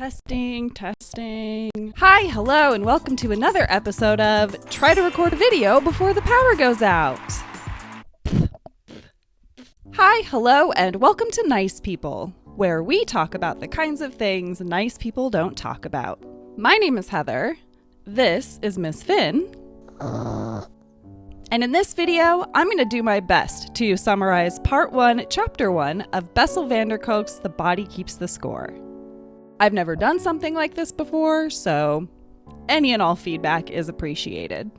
Testing. Hi, hello, and welcome to another episode of Try to Record a Video Before the Power Goes Out. Hi, hello, and welcome to Nice People, where we talk about the kinds of things nice people don't talk about. My name is Heather. This is Miss Finn. And in this video, I'm going to do my best to summarize Part 1, Chapter 1 of Bessel van der Kolk's The Body Keeps the Score. I've never done something like this before, so any and all feedback is appreciated.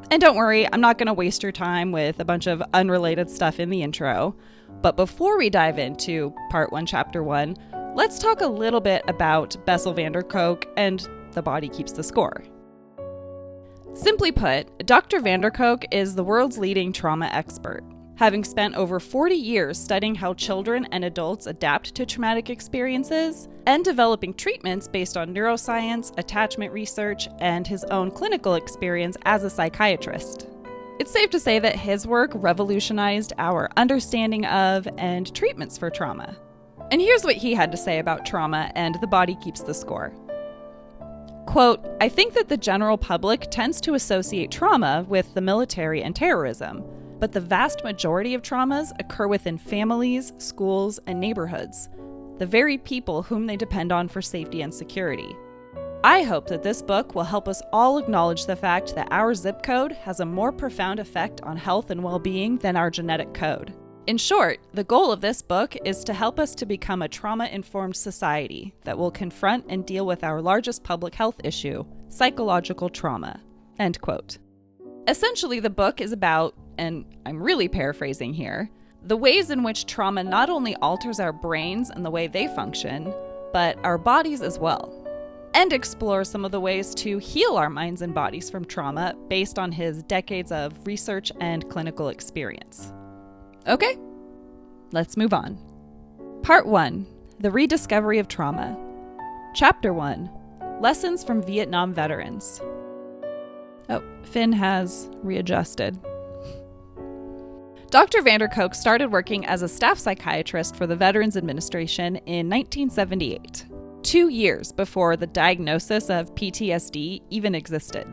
And don't worry, I'm not going to waste your time with a bunch of unrelated stuff in the intro. But before we dive into Part 1, Chapter 1, let's talk a little bit about Bessel van der Kolk and The Body Keeps the Score. Simply put, Dr. van der Kolk is the world's leading trauma expert, having spent over 40 years studying how children and adults adapt to traumatic experiences and developing treatments based on neuroscience, attachment research, and his own clinical experience as a psychiatrist. It's safe to say that his work revolutionized our understanding of and treatments for trauma. And here's what he had to say about trauma and The Body Keeps the Score. Quote, "I think that the general public tends to associate trauma with the military and terrorism, but the vast majority of traumas occur within families, schools, and neighborhoods, the very people whom they depend on for safety and security. I hope that this book will help us all acknowledge the fact that our zip code has a more profound effect on health and well-being than our genetic code. In short, the goal of this book is to help us to become a trauma-informed society that will confront and deal with our largest public health issue, psychological trauma." End quote. Essentially, the book is about, and I'm really paraphrasing here, the ways in which trauma not only alters our brains and the way they function, but our bodies as well, and explores some of the ways to heal our minds and bodies from trauma based on his decades of research and clinical experience. Okay, let's move on. Part 1, The Rediscovery of Trauma. Chapter 1, Lessons from Vietnam Veterans. Oh, Finn has readjusted. Dr. van der Kolk started working as a staff psychiatrist for the Veterans Administration in 1978, 2 years before the diagnosis of PTSD even existed.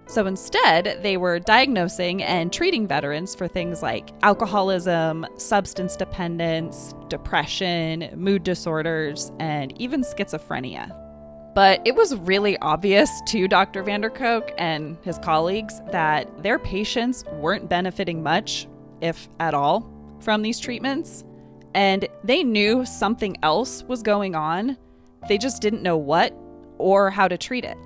So instead, they were diagnosing and treating veterans for things like alcoholism, substance dependence, depression, mood disorders, and even schizophrenia. But it was really obvious to Dr. van der Kolk and his colleagues that their patients weren't benefiting much, if at all, from these treatments, and they knew something else was going on. They just didn't know what or how to treat it.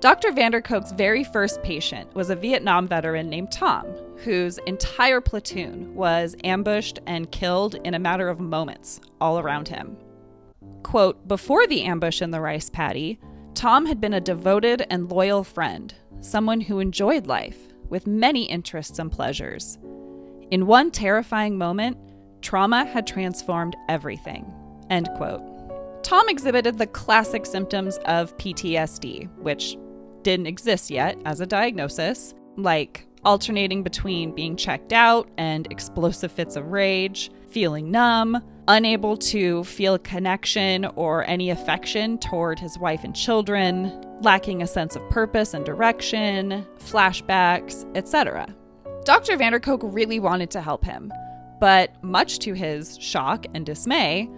Dr. van der Kolk's very first patient was a Vietnam veteran named Tom, whose entire platoon was ambushed and killed in a matter of moments all around him. Quote, "Before the ambush in the rice paddy, Tom had been a devoted and loyal friend, someone who enjoyed life, with many interests and pleasures. In one terrifying moment, trauma had transformed everything." End quote. Tom exhibited the classic symptoms of PTSD, which didn't exist yet as a diagnosis, like alternating between being checked out and explosive fits of rage, feeling numb, unable to feel a connection or any affection toward his wife and children, lacking a sense of purpose and direction, flashbacks, etc. Dr. van der Kolk really wanted to help him, but much to his shock and dismay,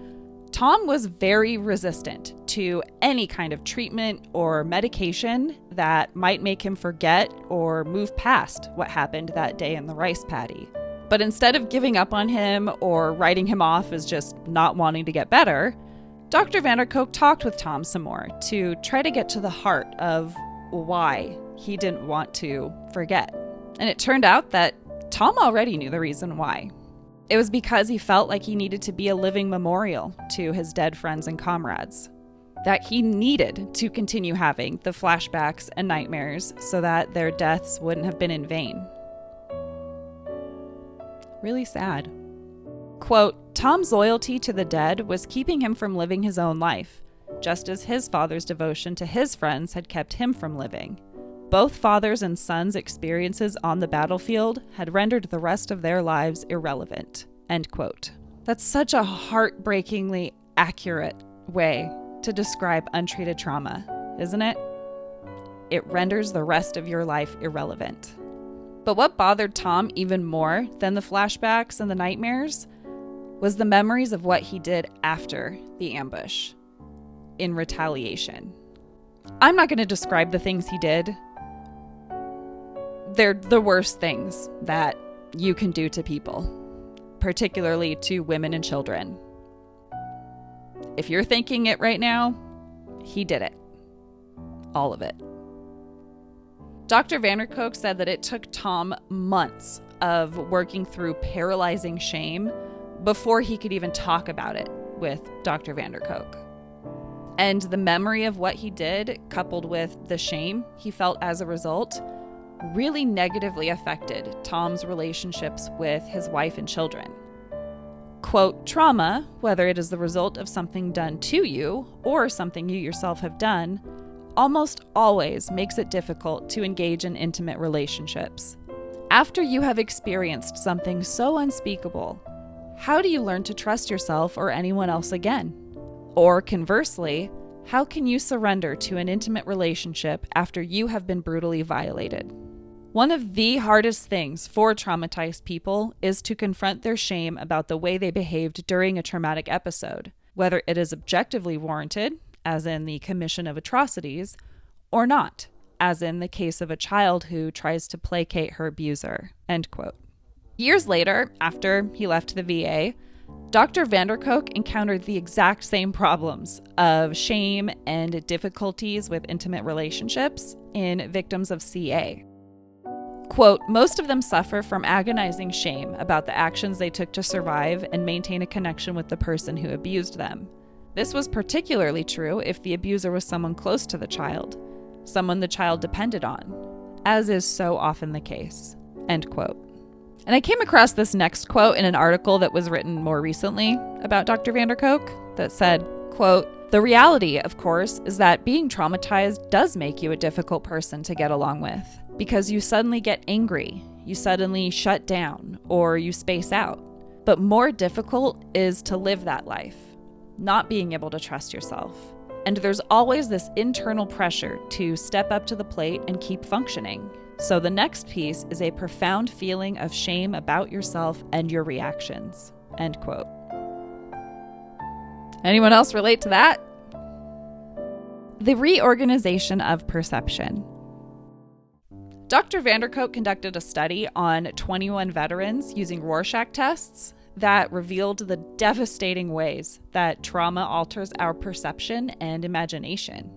Tom was very resistant to any kind of treatment or medication that might make him forget or move past what happened that day in the rice paddy. But instead of giving up on him or writing him off as just not wanting to get better, Dr. van der Kolk talked with Tom some more to try to get to the heart of why he didn't want to forget. And it turned out that Tom already knew the reason why. It was because he felt like he needed to be a living memorial to his dead friends and comrades, that he needed to continue having the flashbacks and nightmares so that their deaths wouldn't have been in vain. Really sad. Quote, "Tom's loyalty to the dead was keeping him from living his own life, just as his father's devotion to his friends had kept him from living. Both fathers and sons' experiences on the battlefield had rendered the rest of their lives irrelevant." End quote. That's such a heartbreakingly accurate way to describe untreated trauma, isn't it? It renders the rest of your life irrelevant. But what bothered Tom even more than the flashbacks and the nightmares was the memories of what he did after the ambush, in retaliation. I'm not going to describe the things he did. They're the worst things that you can do to people, particularly to women and children. If you're thinking it right now, he did it. All of it. Dr. Vanderkolk said that it took Tom months of working through paralyzing shame before he could even talk about it with Dr. Vanderkolk. And the memory of what he did, coupled with the shame he felt as a result, really negatively affected Tom's relationships with his wife and children. Quote, trauma, whether it is the result of something done to you or something you yourself have done, almost always makes it difficult to engage in intimate relationships. After you have experienced something so unspeakable, how do you learn to trust yourself or anyone else again? Or conversely, how can you surrender to an intimate relationship after you have been brutally violated? One of the hardest things for traumatized people is to confront their shame about the way they behaved during a traumatic episode, whether it is objectively warranted, as in the commission of atrocities, or not, as in the case of a child who tries to placate her abuser, end quote. Years later, after he left the VA, Dr. Vanderkolk encountered the exact same problems of shame and difficulties with intimate relationships in victims of CA. Quote, most of them suffer from agonizing shame about the actions they took to survive and maintain a connection with the person who abused them. This was particularly true if the abuser was someone close to the child, someone the child depended on, as is so often the case, end quote. And I came across this next quote in an article that was written more recently about Dr. Vanderkolk that said, quote, the reality, of course, is that being traumatized does make you a difficult person to get along with, because you suddenly get angry, you suddenly shut down, or you space out. But more difficult is to live that life, not being able to trust yourself. And there's always this internal pressure to step up to the plate and keep functioning. So the next piece is a profound feeling of shame about yourself and your reactions, end quote. Anyone else relate to that? The reorganization of perception. Dr. Vanderkolk conducted a study on 21 veterans using Rorschach tests that revealed the devastating ways that trauma alters our perception and imagination.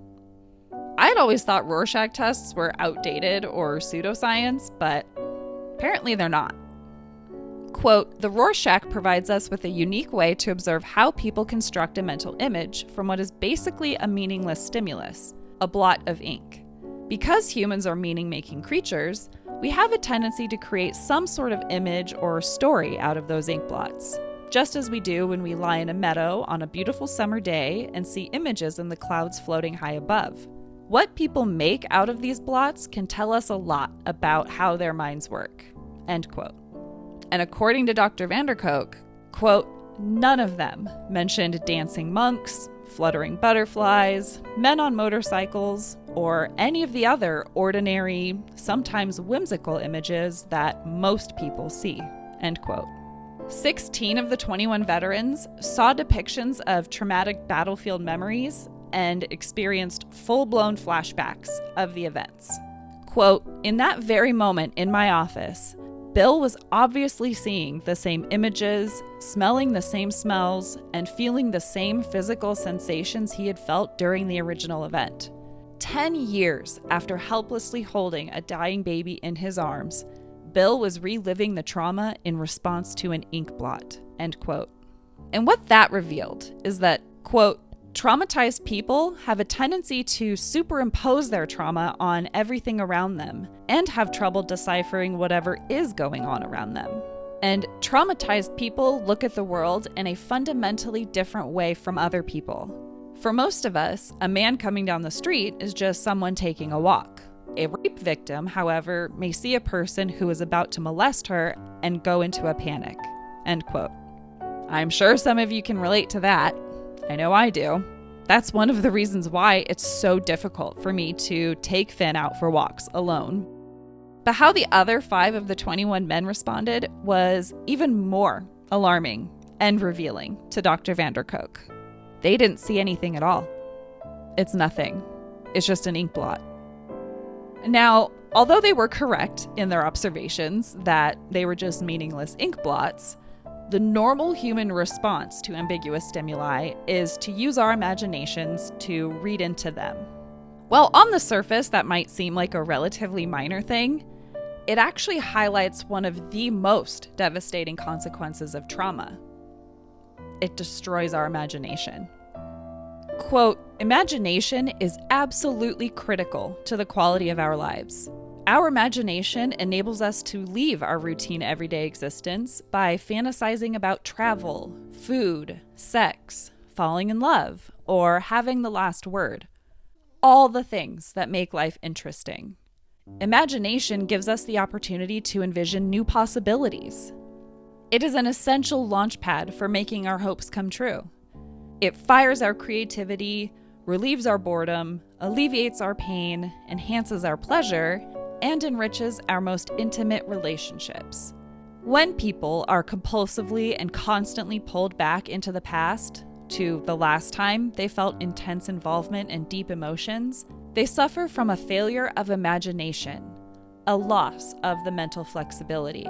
I had always thought Rorschach tests were outdated or pseudoscience, but apparently they're not. Quote, the Rorschach provides us with a unique way to observe how people construct a mental image from what is basically a meaningless stimulus, a blot of ink. Because humans are meaning-making creatures, we have a tendency to create some sort of image or story out of those ink blots, just as we do when we lie in a meadow on a beautiful summer day and see images in the clouds floating high above. What people make out of these blots can tell us a lot about how their minds work, end quote. And according to Dr. Vanderkolk, quote, none of them mentioned dancing monks, fluttering butterflies, men on motorcycles, or any of the other ordinary, sometimes whimsical images that most people see, end quote. 16 of the 21 veterans saw depictions of traumatic battlefield memories and experienced full-blown flashbacks of the events. Quote, in that very moment in my office, Bill was obviously seeing the same images, smelling the same smells, and feeling the same physical sensations he had felt during the original event. 10 years after helplessly holding a dying baby in his arms, Bill was reliving the trauma in response to an ink blot, end quote. And what that revealed is that, quote, traumatized people have a tendency to superimpose their trauma on everything around them and have trouble deciphering whatever is going on around them. And traumatized people look at the world in a fundamentally different way from other people. For most of us, a man coming down the street is just someone taking a walk. A rape victim, however, may see a person who is about to molest her and go into a panic, end quote. I'm sure some of you can relate to that. I know I do. That's one of the reasons why it's so difficult for me to take Finn out for walks alone. But how the other 5 of the 21 men responded was even more alarming and revealing to Dr. Kolk. They didn't see anything at all. It's nothing. It's just an ink blot. Now, although they were correct in their observations that they were just meaningless ink blots, the normal human response to ambiguous stimuli is to use our imaginations to read into them. While on the surface that might seem like a relatively minor thing, it actually highlights one of the most devastating consequences of trauma. It destroys our imagination. Quote, "Imagination is absolutely critical to the quality of our lives. Our imagination enables us to leave our routine everyday existence by fantasizing about travel, food, sex, falling in love, or having the last word. All the things that make life interesting. Imagination gives us the opportunity to envision new possibilities. It is an essential launchpad for making our hopes come true. It fires our creativity, relieves our boredom, alleviates our pain, enhances our pleasure, and enriches our most intimate relationships. When people are compulsively and constantly pulled back into the past, to the last time they felt intense involvement and deep emotions, they suffer from a failure of imagination, a loss of the mental flexibility.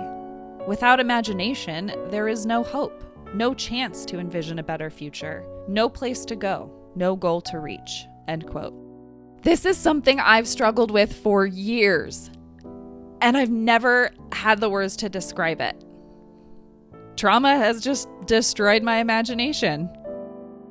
Without imagination, there is no hope, no chance to envision a better future, no place to go, no goal to reach." End quote. This is something I've struggled with for years, and I've never had the words to describe it. Trauma has just destroyed my imagination.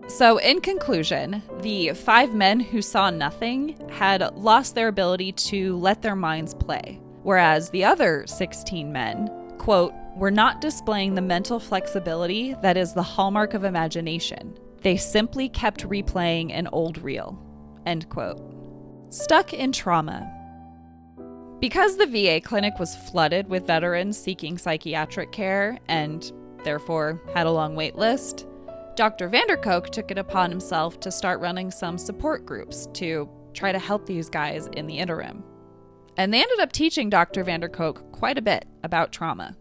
So in conclusion, the 5 men who saw nothing had lost their ability to let their minds play, whereas the other 16 men, quote, "were not displaying the mental flexibility that is the hallmark of imagination. They simply kept replaying an old reel." End quote. Stuck in trauma. Because the VA clinic was flooded with veterans seeking psychiatric care and therefore had a long wait list, Dr. Kolk took it upon himself to start running some support groups to try to help these guys in the interim. And they ended up teaching Dr. Kolk quite a bit about trauma.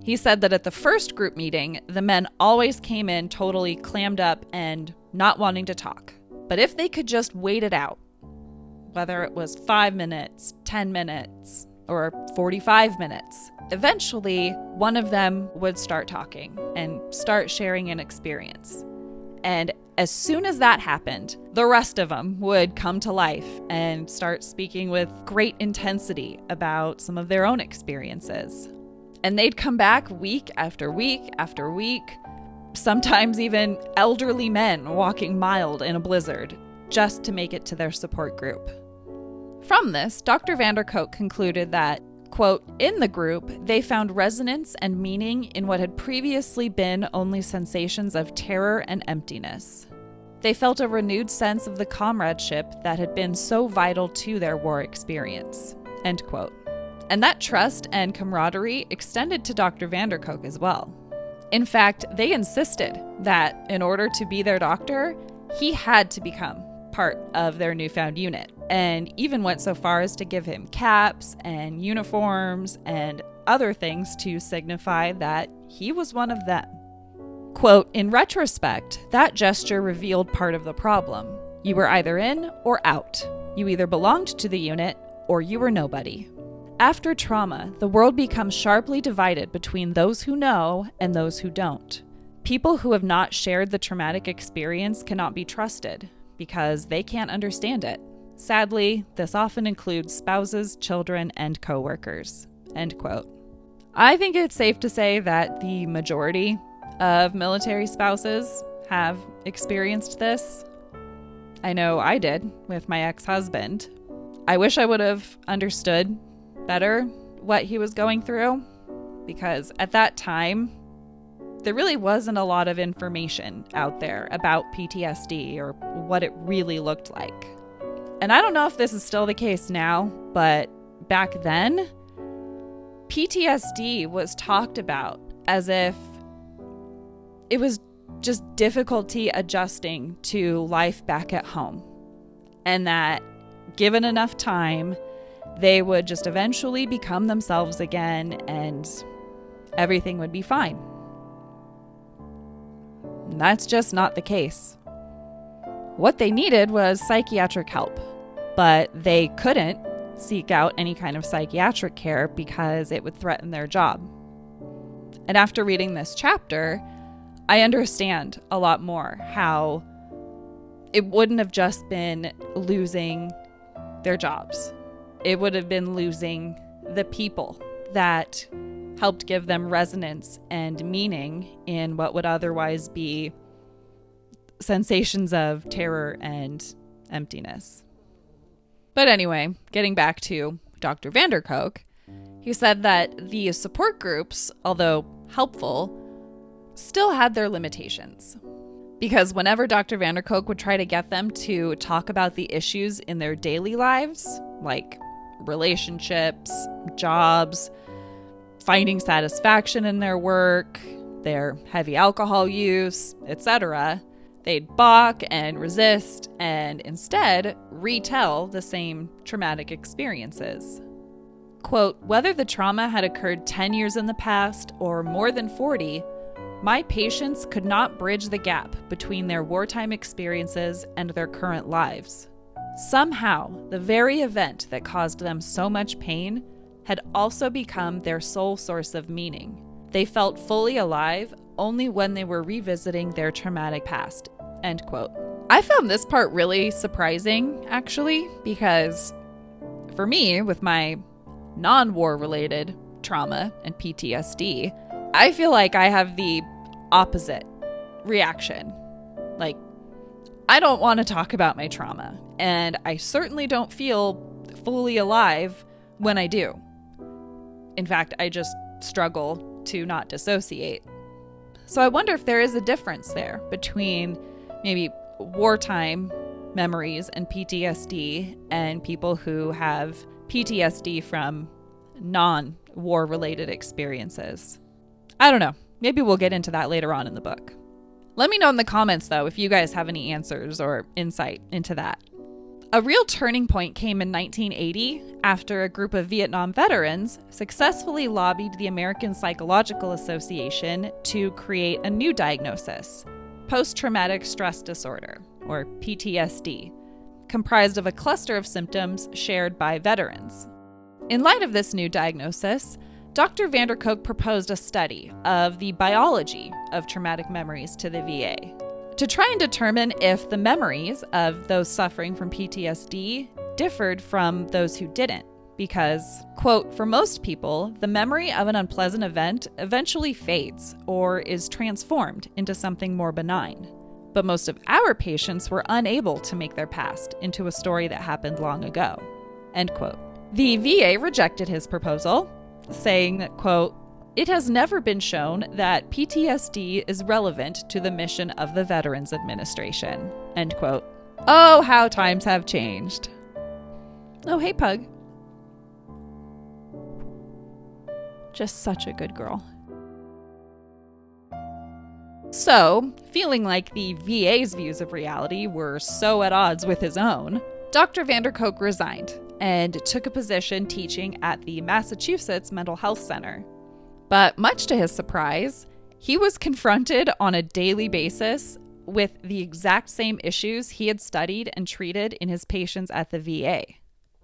He said that at the first group meeting, the men always came in totally clammed up and not wanting to talk. But if they could just wait it out, whether it was 5 minutes, 10 minutes, or 45 minutes, eventually one of them would start talking and start sharing an experience. And as soon as that happened, the rest of them would come to life and start speaking with great intensity about some of their own experiences. And they'd come back week after week after week, sometimes even elderly men walking mild in a blizzard, just to make it to their support group. From this, Dr. Kolk concluded that, quote, "in the group, they found resonance and meaning in what had previously been only sensations of terror and emptiness. They felt a renewed sense of the comradeship that had been so vital to their war experience." End quote. And that trust and camaraderie extended to Dr. Kolk as well. In fact, they insisted that in order to be their doctor, he had to become part of their newfound unit, and even went so far as to give him caps and uniforms and other things to signify that he was one of them. Quote, "In retrospect, that gesture revealed part of the problem. You were either in or out. You either belonged to the unit or you were nobody. After trauma, the world becomes sharply divided between those who know and those who don't. People who have not shared the traumatic experience cannot be trusted because they can't understand it. Sadly, this often includes spouses, children, and coworkers." End quote. I think it's safe to say that the majority of military spouses have experienced this. I know I did with my ex-husband. I wish I would have understood better what he was going through, because at that time, there really wasn't a lot of information out there about PTSD or what it really looked like. And I don't know if this is still the case now, but back then, PTSD was talked about as if it was just difficulty adjusting to life back at home. And that given enough time, they would just eventually become themselves again and everything would be fine. And that's just not the case. What they needed was psychiatric help, but they couldn't seek out any kind of psychiatric care because it would threaten their job. And after reading this chapter, I understand a lot more how it wouldn't have just been losing their jobs. It would have been losing the people that helped give them resonance and meaning in what would otherwise be sensations of terror and emptiness. But anyway, getting back to Dr. van der Kolk, he said that the support groups, although helpful, still had their limitations. Because whenever Dr. van der Kolk would try to get them to talk about the issues in their daily lives, like relationships, jobs, finding satisfaction in their work, their heavy alcohol use, etc., they'd balk and resist and instead retell the same traumatic experiences. Quote, "Whether the trauma had occurred 10 years in the past or more than 40, my patients could not bridge the gap between their wartime experiences and their current lives. Somehow, the very event that caused them so much pain had also become their sole source of meaning. They felt fully alive only when they were revisiting their traumatic past." End quote. I found this part really surprising, actually, because for me, with my non-war related trauma and PTSD, I feel like I have the opposite reaction. Like, I don't want to talk about my trauma, and I certainly don't feel fully alive when I do. In fact, I just struggle to not dissociate. So I wonder if there is a difference there between maybe wartime memories and PTSD and people who have PTSD from non-war related experiences. I don't know. Maybe we'll get into that later on in the book. Let me know in the comments, though, if you guys have any answers or insight into that. A real turning point came in 1980 after a group of Vietnam veterans successfully lobbied the American Psychological Association to create a new diagnosis, post-traumatic stress disorder, or PTSD, comprised of a cluster of symptoms shared by veterans. In light of this new diagnosis, Dr. van der Kolk proposed a study of the biology of traumatic memories to the VA to try and determine if the memories of those suffering from PTSD differed from those who didn't. Because, quote, "For most people, the memory of an unpleasant event eventually fades or is transformed into something more benign. But most of our patients were unable to make their past into a story that happened long ago." End quote. The VA rejected his proposal, saying that, quote, "It has never been shown that PTSD is relevant to the mission of the Veterans Administration." End quote. Oh, how times have changed. Oh, hey, Pug. Just such a good girl. So, feeling like the VA's views of reality were so at odds with his own, Dr. van der Kolk resigned and took a position teaching at the Massachusetts Mental Health Center. But much to his surprise, he was confronted on a daily basis with the exact same issues he had studied and treated in his patients at the VA.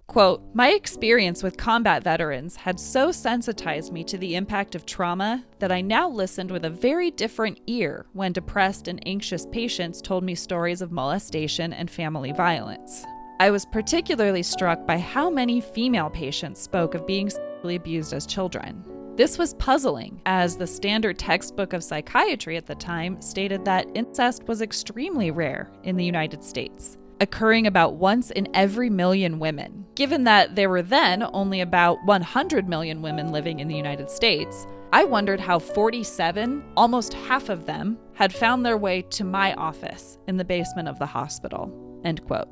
Quote, "My experience with combat veterans had so sensitized me to the impact of trauma that I now listened with a very different ear when depressed and anxious patients told me stories of molestation and family violence. I was particularly struck by how many female patients spoke of being sexually abused as children. This was puzzling, as the standard textbook of psychiatry at the time stated that incest was extremely rare in the United States, occurring about once in every million women. Given that there were then only about 100 million women living in the United States, I wondered how 47, almost half of them, had found their way to my office in the basement of the hospital." End quote.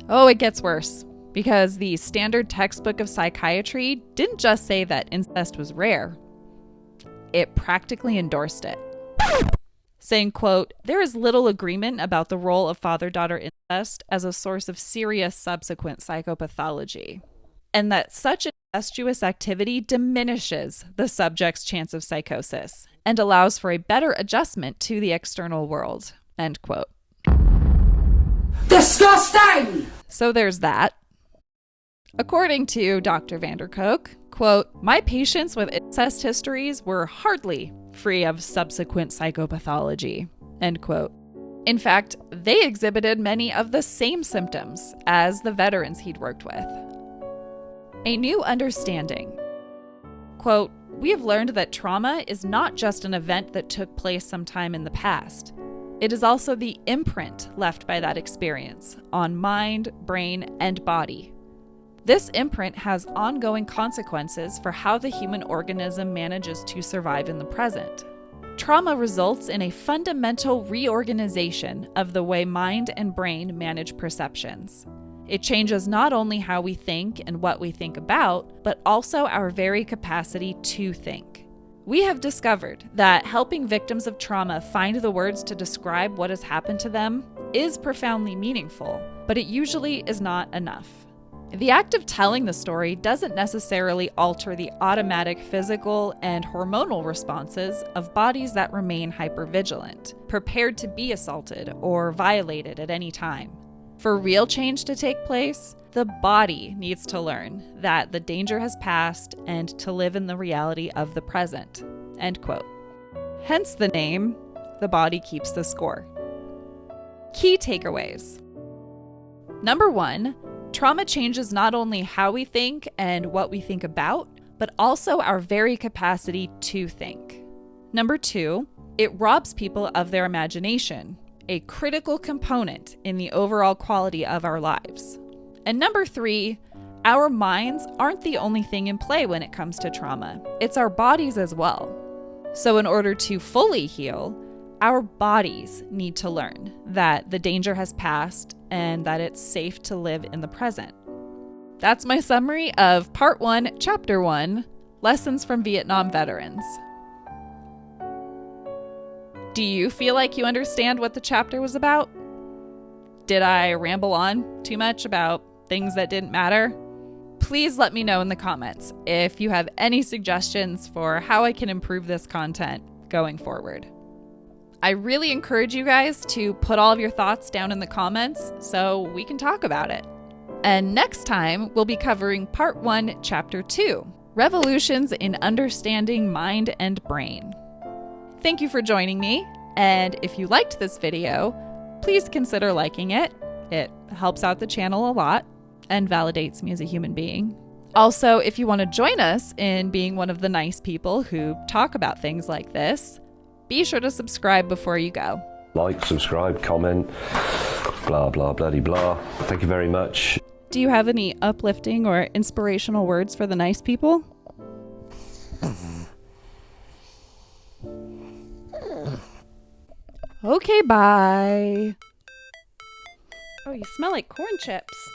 Oh, it gets worse, because the standard textbook of psychiatry didn't just say that incest was rare. It practically endorsed it. saying, quote, "There is little agreement about the role of father-daughter incest as a source of serious subsequent psychopathology, and that such incestuous activity diminishes the subject's chance of psychosis and allows for a better adjustment to the external world," end quote. Disgusting! So there's that. According to Dr. Kolk, quote, "My patients with incest histories were hardly free of subsequent psychopathology," end quote. In fact, they exhibited many of the same symptoms as the veterans he'd worked with. A new understanding. Quote, "We have learned that trauma is not just an event that took place sometime in the past. It is also the imprint left by that experience on mind, brain, and body. This imprint has ongoing consequences for how the human organism manages to survive in the present. Trauma results in a fundamental reorganization of the way mind and brain manage perceptions. It changes not only how we think and what we think about, but also our very capacity to think. We have discovered that helping victims of trauma find the words to describe what has happened to them is profoundly meaningful, but it usually is not enough. The act of telling the story doesn't necessarily alter the automatic physical and hormonal responses of bodies that remain hypervigilant, prepared to be assaulted or violated at any time. For real change to take place, the body needs to learn that the danger has passed and to live in the reality of the present," end quote. Hence the name, "The Body Keeps the Score." Key takeaways. Number 1, trauma changes not only how we think and what we think about, but also our very capacity to think. Number 2, it robs people of their imagination, a critical component in the overall quality of our lives. And number 3, our minds aren't the only thing in play when it comes to trauma. It's our bodies as well. So in order to fully heal, our bodies need to learn that the danger has passed and that it's safe to live in the present. That's my summary of Part 1, Chapter 1, Lessons from Vietnam Veterans. Do you feel like you understand what the chapter was about? Did I ramble on too much about things that didn't matter? Please let me know in the comments if you have any suggestions for how I can improve this content going forward. I really encourage you guys to put all of your thoughts down in the comments so we can talk about it. And next time, we'll be covering Part 1, Chapter 2, Revolutions in Understanding Mind and Brain. Thank you for joining me, and if you liked this video, please consider liking it. It helps out the channel a lot and validates me as a human being. Also, if you want to join us in being one of the nice people who talk about things like this, be sure to subscribe before you go. Like, subscribe, comment, blah, blah, bloody blah. Thank you very much. Do you have any uplifting or inspirational words for the nice people? Okay, bye. Oh, you smell like corn chips.